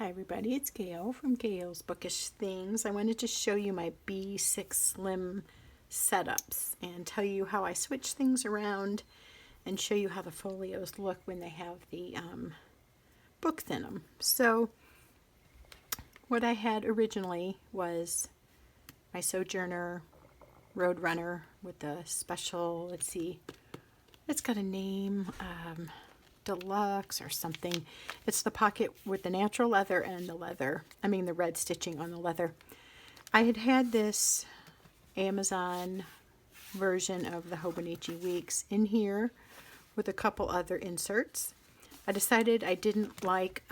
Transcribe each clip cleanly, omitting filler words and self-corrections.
Hi everybody, it's Gail from Gail's Bookish Things. I wanted to show you my B6 Slim setups and tell you how I switch things around and show you how the folios look when they have the books in them. So what I had originally was my Sojourner Roadrunner with the special, let's see, it's got a name, Deluxe or something. It's the pocket with the natural leather and the red stitching on the leather. I had this Amazon version of the Hobonichi Weeks in here with a couple other inserts. I decided I didn't like,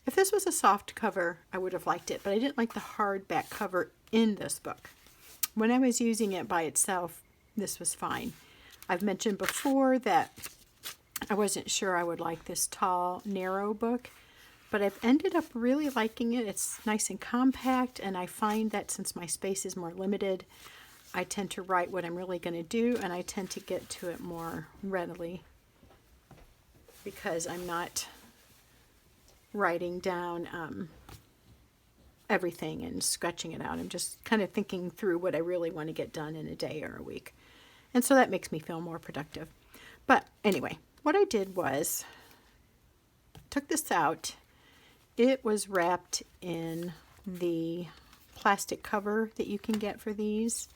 if this was a soft cover, I would have liked it, but I didn't like the hardback cover in this book. When I was using it by itself, this was fine. I've mentioned before that I wasn't sure I would like this tall, narrow book, but I've ended up really liking it. It's nice and compact, and I find that since my space is more limited, I tend to write what I'm really going to do, and I tend to get to it more readily because I'm not writing down everything and sketching it out. I'm just kind of thinking through what I really want to get done in a day or a week. And so that makes me feel more productive. But anyway, what I did was took this out. It was wrapped in the plastic cover that you can get for these.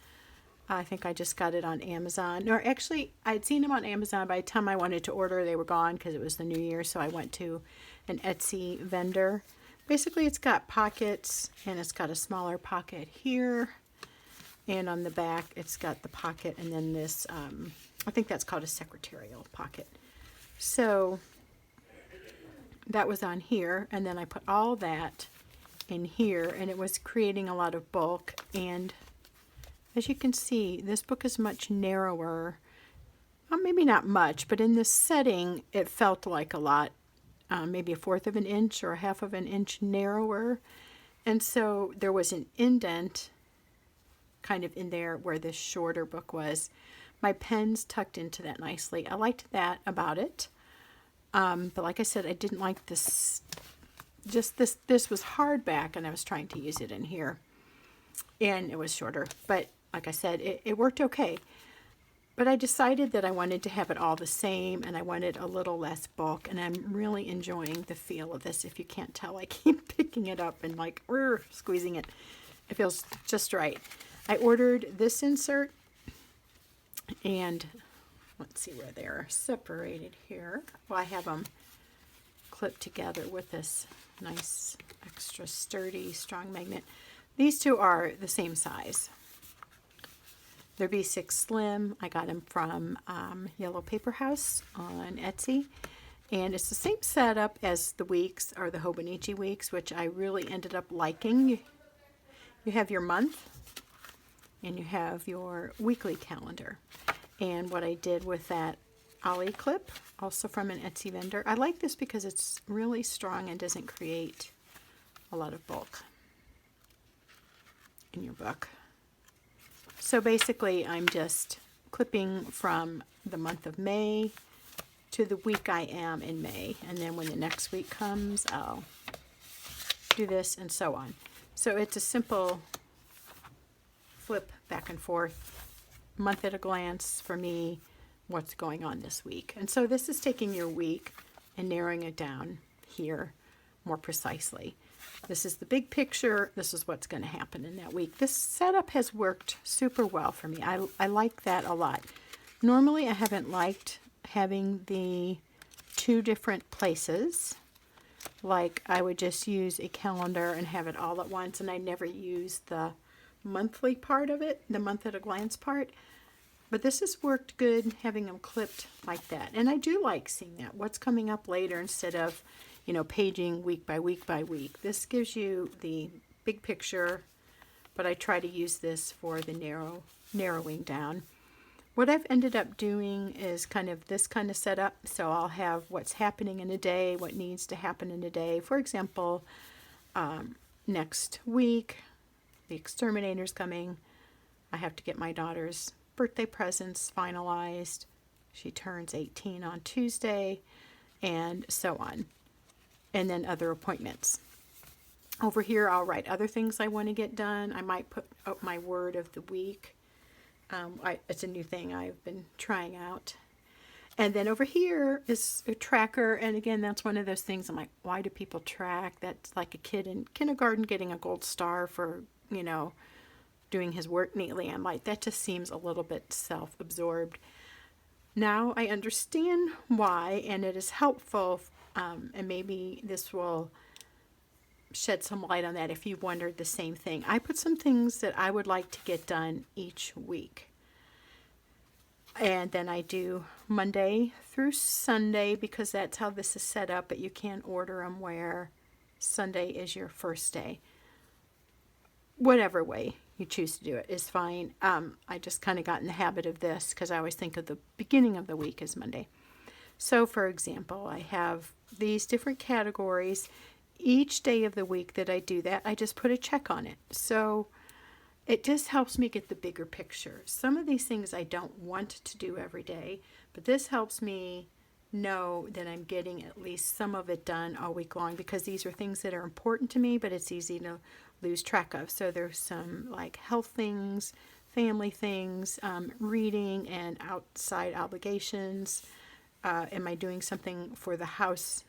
I think I just got it on Amazon. Or actually, I'd seen them on Amazon. By the time I wanted to order, they were gone because it was the new year. So I went to an Etsy vendor. Basically, it's got pockets, and it's got a smaller pocket here. And on the back, it's got the pocket, and then this, I think that's called a secretarial pocket. So that was on here, and then I put all that in here, and it was creating a lot of bulk. And as you can see, this book is much narrower. Well, maybe not much, but in this setting, it felt like a lot, maybe 1/4 of an inch or 1/2 of an inch narrower. And so there was an indent kind of in there where this shorter book was. My pen's tucked into that nicely. I liked that about it. But like I said, I didn't like this. Just this was hardback, and I was trying to use it in here. And it was shorter. But like I said, it worked okay. But I decided that I wanted to have it all the same, and I wanted a little less bulk. And I'm really enjoying the feel of this. If you can't tell, I keep picking it up and like squeezing it. It feels just right. I ordered this insert, and let's see where they're separated here. Well, I have them clipped together with this nice extra sturdy strong magnet. These two are the same size. They're B6 Slim. I got them from Yellow Paper House on Etsy. And it's the same setup as the weeks, or the Hobonichi Weeks, which I really ended up liking. You have your month, and you have your weekly calendar. And what I did with that ollie clip, also from an Etsy vendor, I like this because it's really strong and doesn't create a lot of bulk in your book. So basically, I'm just clipping from the month of May to the week I am in May. And then when the next week comes, I'll do this and so on. So it's a simple flip back and forth, month at a glance for me, what's going on this week. And so this is taking your week and narrowing it down here more precisely. This is the big picture. This is what's going to happen in that week. This setup has worked super well for me. I like that a lot. Normally, I haven't liked having the two different places. Like, I would just use a calendar and have it all at once, and I never use the monthly part of it, the month at a glance part. But this has worked good, having them clipped like that. And I do like seeing that, what's coming up later, instead of, paging week by week by week. This gives you the big picture, but I try to use this for the narrowing down. What I've ended up doing is kind of this kind of setup. So I'll have what's happening in a day, what needs to happen in a day. For example, next week, the exterminator's coming. I have to get my daughter's birthday presents finalized. She turns 18 on Tuesday, and so on. and then other appointments. Over here, I'll write other things I want to get done. I might put up my word of the week. It's a new thing I've been trying out. And then over here is a tracker. And again, that's one of those things I'm like, why do people track? That's like a kid in kindergarten getting a gold star for, doing his work neatly. I'm like, that just seems a little bit self-absorbed. Now I understand why, and it is helpful. And maybe this will shed some light on that if you wondered the same thing. I put some things that I would like to get done each week. And then I do Monday through Sunday because that's how this is set up, but you can order them where Sunday is your first day. Whatever way you choose to do it is fine. I just kind of got in the habit of this because I always think of the beginning of the week as Monday. So, for example, I have these different categories. Each day of the week that I do that, I just put a check on it. So it just helps me get the bigger picture. Some of these things I don't want to do every day, but this helps me know that I'm getting at least some of it done all week long because these are things that are important to me, but it's easy to lose track of. So there's some like health things, family things, reading and outside obligations. Am I doing something for the house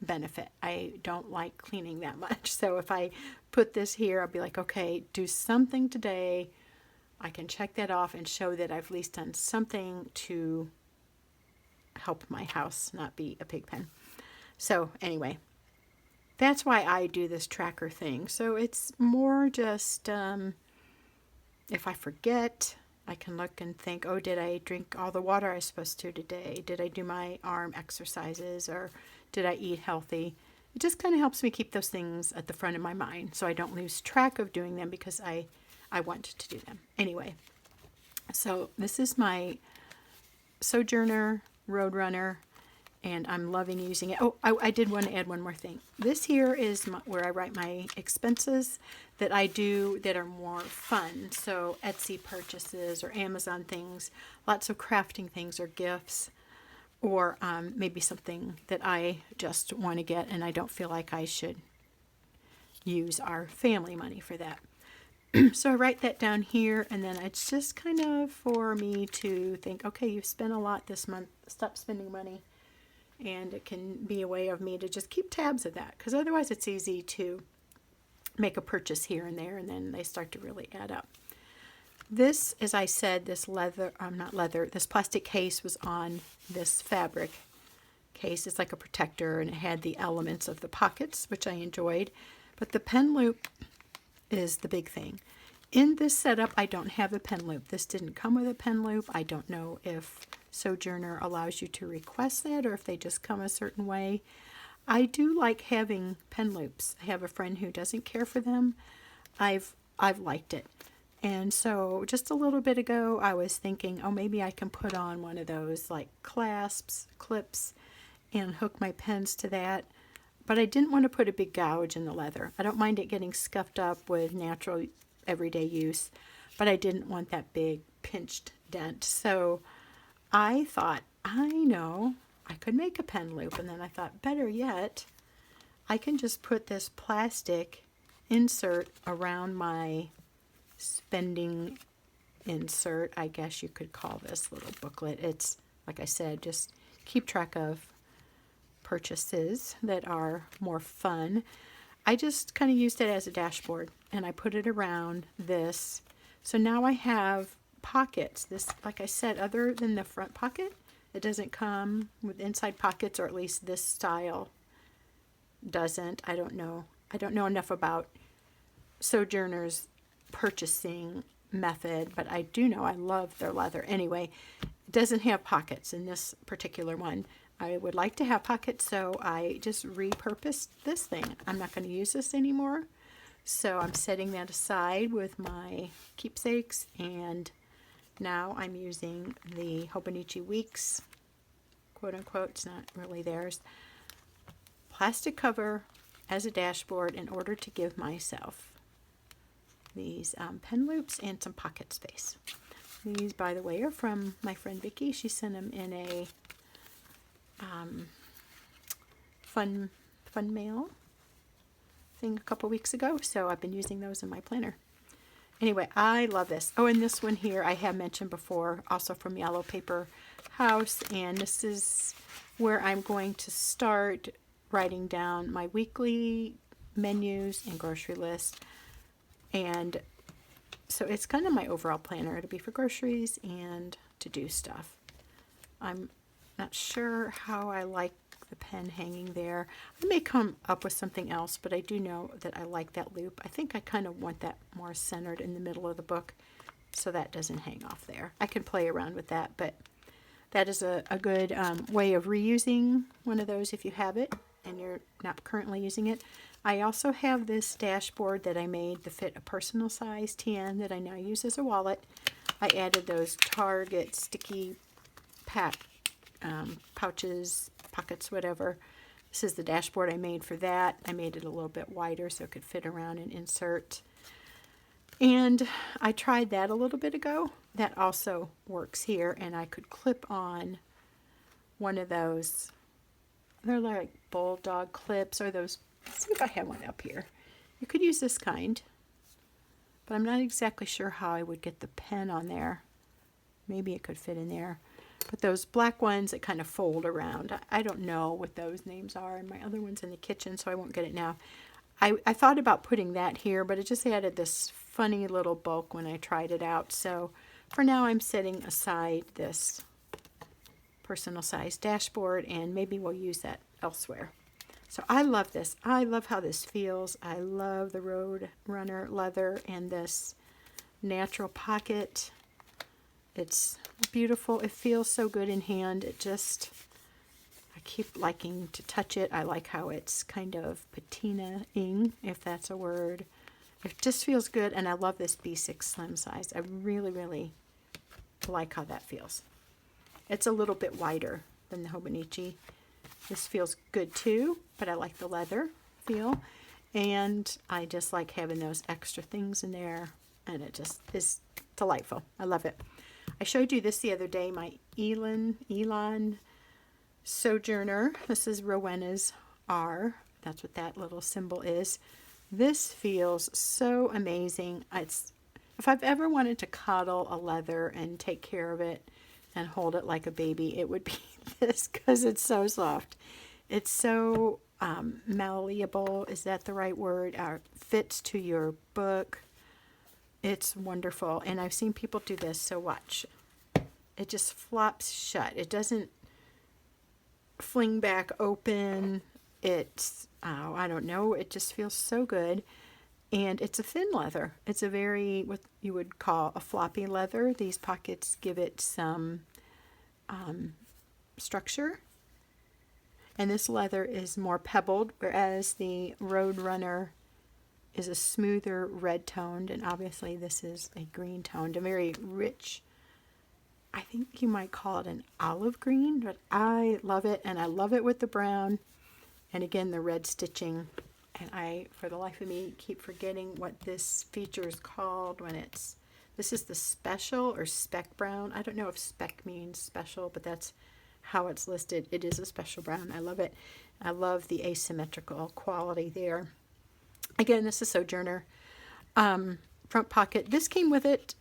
benefit? I don't like cleaning that much. So if I put this here, I'll be like, okay, do something today. I can check that off and show that I've at least done something to help my house not be a pig pen. So anyway, that's why I do this tracker thing. So it's more just if I forget, I can look and think, oh, did I drink all the water I was supposed to today? Did I do my arm exercises, or did I eat healthy? It just kind of helps me keep those things at the front of my mind so I don't lose track of doing them because I want to do them. Anyway, so this is my Sojourner Roadrunner, and I'm loving using it. Oh, I did want to add one more thing. This here is where I write my expenses that I do that are more fun. So Etsy purchases or Amazon things, lots of crafting things or gifts, or maybe something that I just want to get and I don't feel like I should use our family money for that. So I write that down here, and then it's just kind of for me to think, okay, you've spent a lot this month, stop spending money. And it can be a way of me to just keep tabs of that, because otherwise it's easy to make a purchase here and there, and then they start to really add up. This, as I said, this this plastic case was on this fabric case. It's like a protector, and it had the elements of the pockets, which I enjoyed. But the pen loop is the big thing. In this setup, I don't have a pen loop. This didn't come with a pen loop. I don't know if Sojourner allows you to request that or if they just come a certain way. I do like having pen loops. I have a friend who doesn't care for them. I've liked it. And so just a little bit ago, I was thinking, oh, maybe I can put on one of those like clasps, clips, and hook my pens to that. But I didn't want to put a big gouge in the leather. I don't mind it getting scuffed up with natural everyday use, but I didn't want that big pinched dent. So I thought, I know, I could make a pen loop. And then I thought, better yet, I can just put this plastic insert around my spending insert, I guess you could call this little booklet. It's, like I said, just keep track of purchases that are more fun. I just kind of used it as a dashboard, and I put it around this. So now I have pockets. This, like I said, other than the front pocket, it doesn't come with inside pockets, or at least this style doesn't. I don't know enough about Sojourner's purchasing method, but I do know I love their leather. Anyway, it doesn't have pockets in this particular one. I would like to have pockets, so I just repurposed this thing. I'm not going to use this anymore, so I'm setting that aside with my keepsakes, and now I'm using the Hobonichi Weeks, quote unquote, it's not really theirs, plastic cover as a dashboard in order to give myself these pen loops and some pocket space. These, by the way, are from my friend Vicki. She sent them in a fun fun mail thing a couple weeks ago, so I've been using those in my planner. Anyway, I love this. Oh, and this one here I have mentioned before, also from Yellow Paper House, and this is where I'm going to start writing down my weekly menus and grocery list. And so it's kind of my overall planner. It'll be for groceries and to do stuff. I'm not sure how I like the pen hanging there. I may come up with something else, but I do know that I like that loop. I think I kind of want that more centered in the middle of the book so that doesn't hang off there. I can play around with that, but that is a good way of reusing one of those if you have it and you're not currently using it. I also have this dashboard that I made to fit a personal size TN that I now use as a wallet. I added those Target sticky pack pouches, pockets, whatever. This is the dashboard I made for that. I made it a little bit wider so it could fit around and insert. And I tried that a little bit ago. That also works here, and I could clip on one of those. They're like bulldog clips, or those. Let's see if I have one up here. You could use this kind, but I'm not exactly sure how I would get the pen on there. Maybe it could fit in there. But those black ones that kind of fold around, I don't know what those names are, and my other one's in the kitchen, so I won't get it now. I thought about putting that here, but it just added this funny little bulk when I tried it out. So for now, I'm setting aside this personal size dashboard, and maybe we'll use that elsewhere. So I love this. I love how this feels. I love the Roadrunner leather and this natural pocket. It's beautiful. It feels so good in hand. I keep liking to touch it. I like how it's kind of patina-ing, if that's a word. It just feels good, and I love this B6 slim size. I really, really like how that feels. It's a little bit wider than the Hobonichi. This feels good too, but I like the leather feel, and I just like having those extra things in there, and it just is delightful. I love it. I showed you this the other day, my Elan Sojourner. This is Rowena's R. That's what that little symbol is. This feels so amazing. If I've ever wanted to cuddle a leather and take care of it and hold it like a baby, it would be this, because it's so soft. It's so malleable. Is that the right word? Fits to your book. It's wonderful, and I've seen people do this, so watch. It just flops shut. It doesn't fling back open. It's, I don't know, it just feels so good. And it's a thin leather. It's a very, what you would call a floppy leather. These pockets give it some structure. And this leather is more pebbled, whereas the Roadrunner is a smoother red toned, and obviously this is a green toned, a very rich, I think you might call it an olive green, but I love it, and I love it with the brown, and again the red stitching. And I, for the life of me, keep forgetting what this feature is called when this is the special or spec brown. I don't know if spec means special, but that's how it's listed. It is a special brown. I love it. I love the asymmetrical quality there. Again, this is Sojourner. Front pocket. This came with it.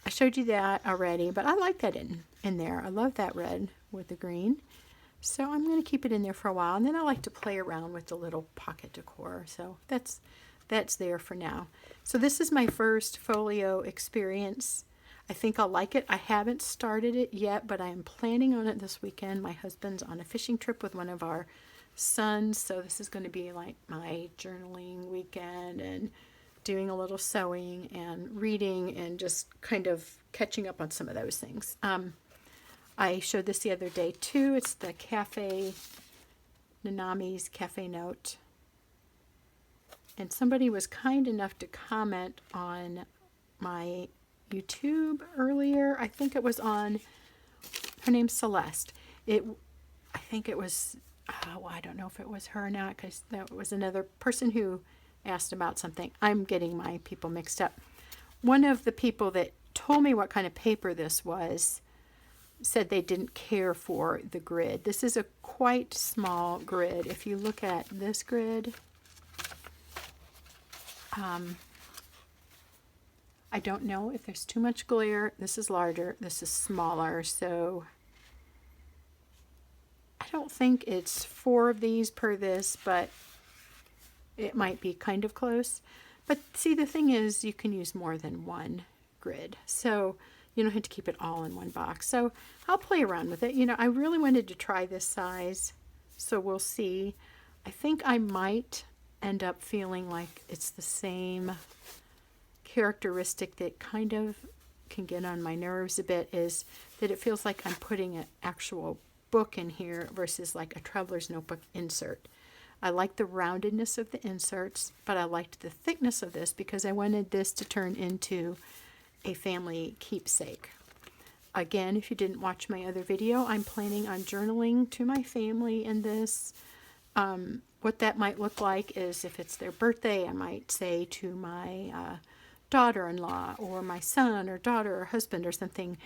I showed you that already, but I like that in there. I love that red with the green. So I'm going to keep it in there for a while, and then I like to play around with the little pocket decor. So that's there for now. So this is my first folio experience. I think I'll like it. I haven't started it yet, but I am planning on it this weekend. My husband's on a fishing trip with one of our sons, so this is going to be like my journaling weekend and doing a little sewing and reading and just kind of catching up on some of those things. I showed this the other day too. It's the Nanami's Cafe Note. And somebody was kind enough to comment on my YouTube earlier. I think it was on, her name's Celeste. I think it was, I don't know if it was her or not, because that was another person who asked about something. I'm getting my people mixed up. One of the people that told me what kind of paper this was said they didn't care for the grid. This is a quite small grid. If you look at this grid, I don't know if there's too much glare. This is larger, this is smaller, so I don't think it's 4 of these per this, but it might be kind of close. But see, the thing is, you can use more than one grid, so you don't have to keep it all in one box. So I'll play around with it. You know, I really wanted to try this size, so we'll see. I think I might end up feeling like it's the same characteristic that kind of can get on my nerves a bit, is that it feels like I'm putting an actual book in here versus like a traveler's notebook insert. I like the roundedness of the inserts, but I liked the thickness of this because I wanted this to turn into a family keepsake. Again, if you didn't watch my other video, I'm planning on journaling to my family in this. What that might look like is if it's their birthday, I might say to my daughter-in-law or my son or daughter or husband or something,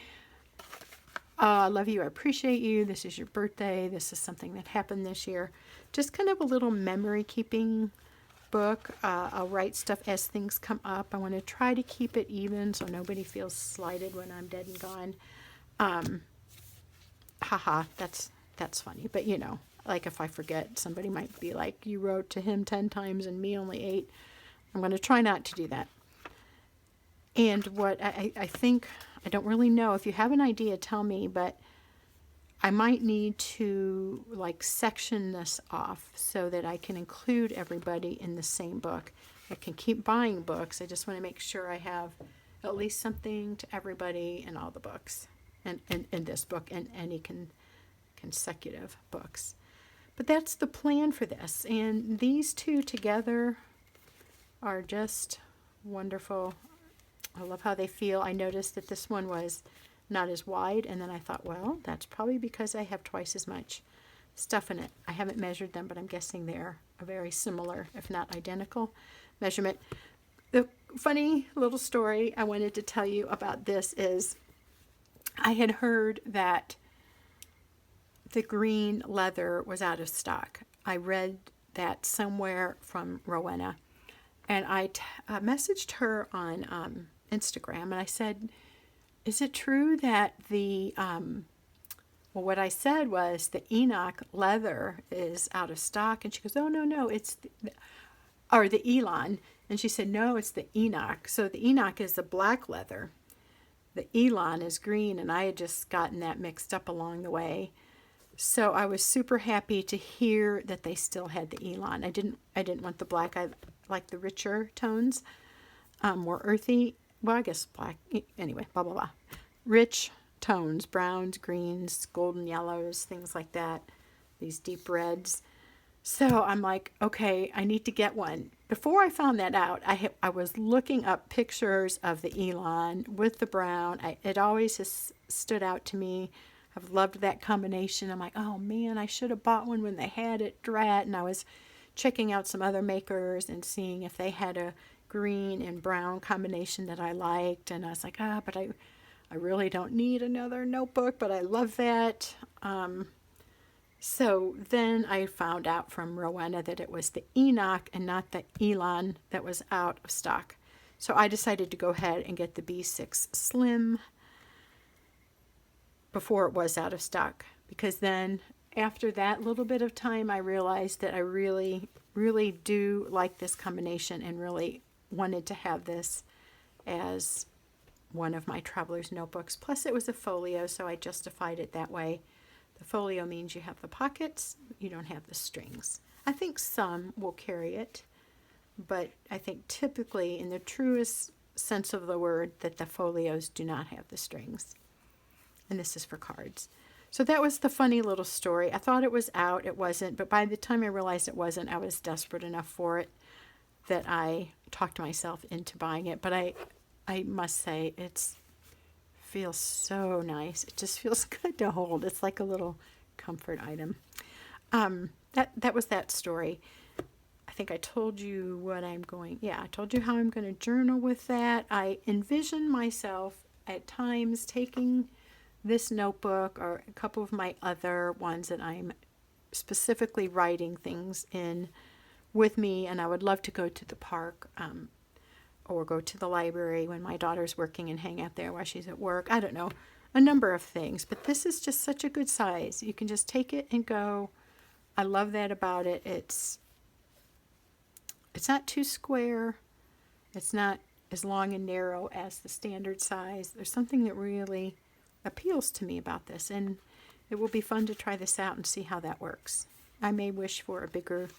I love you, I appreciate you, this is your birthday, this is something that happened this year. Just kind of a little memory keeping book. I'll write stuff as things come up. I want to try to keep it even so nobody feels slighted when I'm dead and gone. Haha, that's funny. But you know, like if I forget, somebody might be like, you wrote to him 10 times and me only 8. I'm going to try not to do that. And what I think, I don't really know. If you have an idea, tell me, but I might need to like section this off so that I can include everybody in the same book. I can keep buying books. I just want to make sure I have at least something to everybody in all the books, and in this book and any consecutive books. But that's the plan for this. And these two together are just wonderful. I love how they feel. I noticed that this one was not as wide, and then I thought, well, that's probably because I have twice as much stuff in it. I haven't measured them, but I'm guessing they're a very similar, if not identical, measurement. The funny little story I wanted to tell you about this is I had heard that the green leather was out of stock. I read that somewhere from Rowena, and I messaged her on Instagram, and I said, is it true that the, well, what I said was the Enoch leather is out of stock? And she goes, oh, no, it's, or the Elan. And she said, no, it's the Enoch. So the Enoch is the black leather. The Elan is green, and I had just gotten that mixed up along the way. So I was super happy to hear that they still had the Elan. I didn't want the black. I like the richer tones, more earthy. Well, I guess black. Anyway, blah, blah, blah. Rich tones, browns, greens, golden yellows, things like that. These deep reds. So I'm like, okay, I need to get one. Before I found that out, I was looking up pictures of the Elan with the brown. It always has stood out to me. I've loved that combination. I'm like, oh man, I should have bought one when they had it, drat. And I was checking out some other makers and seeing if they had a green and brown combination that I liked. And I was like, but I really don't need another notebook, but I love that. So then I found out from Rowena that it was the Enoch and not the Elan that was out of stock. So I decided to go ahead and get the B6 Slim before it was out of stock, because then after that little bit of time I realized that I really, really do like this combination and really wanted to have this as one of my traveler's notebooks. Plus it was a folio, so I justified it that way. The folio means you have the pockets, you don't have the strings. I think some will carry it, but I think typically in the truest sense of the word that the folios do not have the strings. And this is for cards. So that was the funny little story. I thought it was out, it wasn't, but by the time I realized it wasn't, I was desperate enough for it that I talked myself into buying it. But I must say, it feels so nice. It just feels good to hold. It's like a little comfort item. That was that story. I think I told you what I'm going, I told you how I'm going to journal with that. I envision myself at times taking this notebook or a couple of my other ones that I'm specifically writing things in with me, and I would love to go to the park or go to the library when my daughter's working and hang out there while she's at work. I don't know, a number of things, but this is just such a good size. You can just take it and go. I love that about it. It's not too square. It's not as long and narrow as the standard size. There's something that really appeals to me about this, and it will be fun to try this out and see how that works. I may wish for a bigger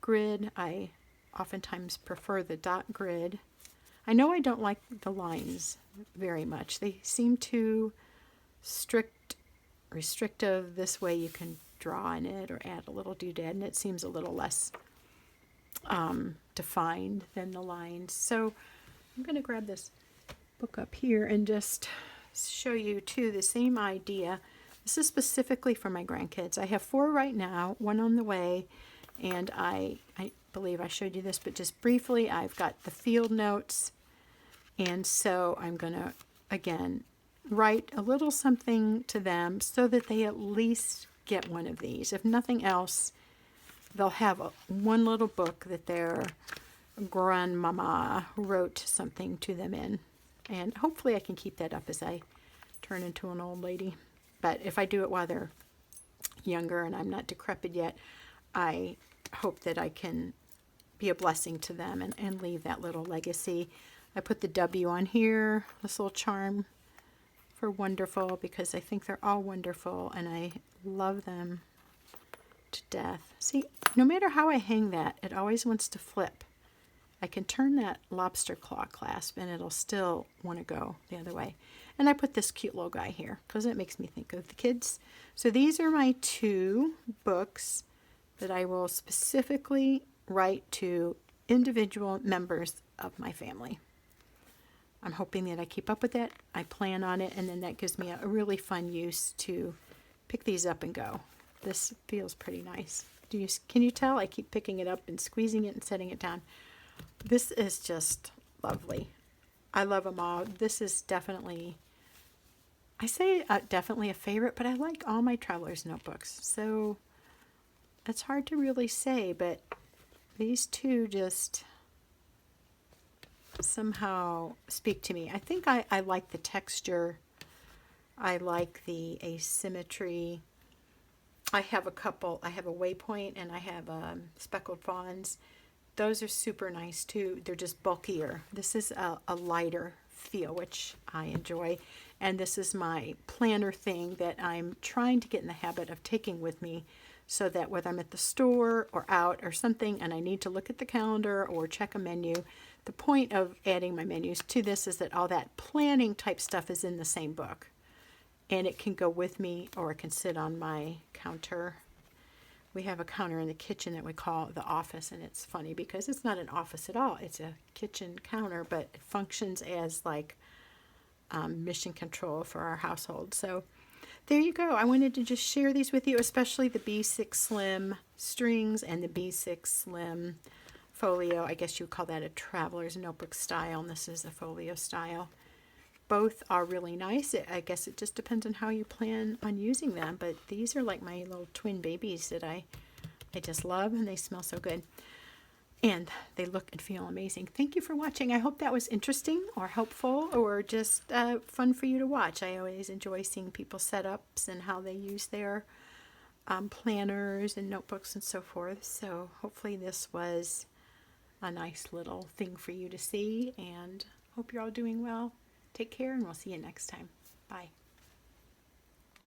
grid. I oftentimes prefer the dot grid. I know I don't like the lines very much. They seem too restrictive. This way you can draw in it or add a little doodad, and it seems a little less defined than the lines. So I'm going to grab this book up here and just show you too the same idea. This is specifically for my grandkids. I have 4 right now, 1 on the way, and I believe I showed you this, but just briefly, I've got the field notes, and so I'm going to, again, write a little something to them so that they at least get one of these. If nothing else, they'll have one little book that their grandmama wrote something to them in, and hopefully I can keep that up as I turn into an old lady. But if I do it while they're younger and I'm not decrepit yet, I hope that I can be a blessing to them and leave that little legacy. I put the W on here, this little charm for wonderful, because I think they're all wonderful and I love them to death. See, no matter how I hang that, it always wants to flip. I can turn that lobster claw clasp and it'll still want to go the other way. And I put this cute little guy here because it makes me think of the kids. So these are my 2 books that I will specifically write to individual members of my family. I'm hoping that I keep up with that. I plan on it, and then that gives me a really fun use to pick these up and go. This feels pretty nice. Can you tell? I keep picking it up and squeezing it and setting it down. This is just lovely. I love them all. This is definitely, I say definitely a favorite, but I like all my traveler's notebooks. So it's hard to really say, but these 2 just somehow speak to me. I think I like the texture. I like the asymmetry. I have a couple. I have a Waypoint and I have Speckled Fawns. Those are super nice too. They're just bulkier. This is a lighter feel, which I enjoy. And this is my planner thing that I'm trying to get in the habit of taking with me, so that whether I'm at the store or out or something and I need to look at the calendar or check a menu, the point of adding my menus to this is that all that planning type stuff is in the same book. And it can go with me, or it can sit on my counter. We have a counter in the kitchen that we call the office, and it's funny because it's not an office at all. It's a kitchen counter, but it functions as like mission control for our household. So there you go. I wanted to just share these with you, especially the B6 Slim strings and the B6 Slim folio. I guess you would call that a traveler's notebook style, and this is a folio style. Both are really nice. I guess it just depends on how you plan on using them, but these are like my little twin babies that I just love, and they smell so good. And they look and feel amazing. Thank you for watching. I hope that was interesting or helpful or just fun for you to watch. I always enjoy seeing people's setups and how they use their planners and notebooks and so forth. So hopefully this was a nice little thing for you to see, and hope you're all doing well. Take care, and we'll see you next time. Bye.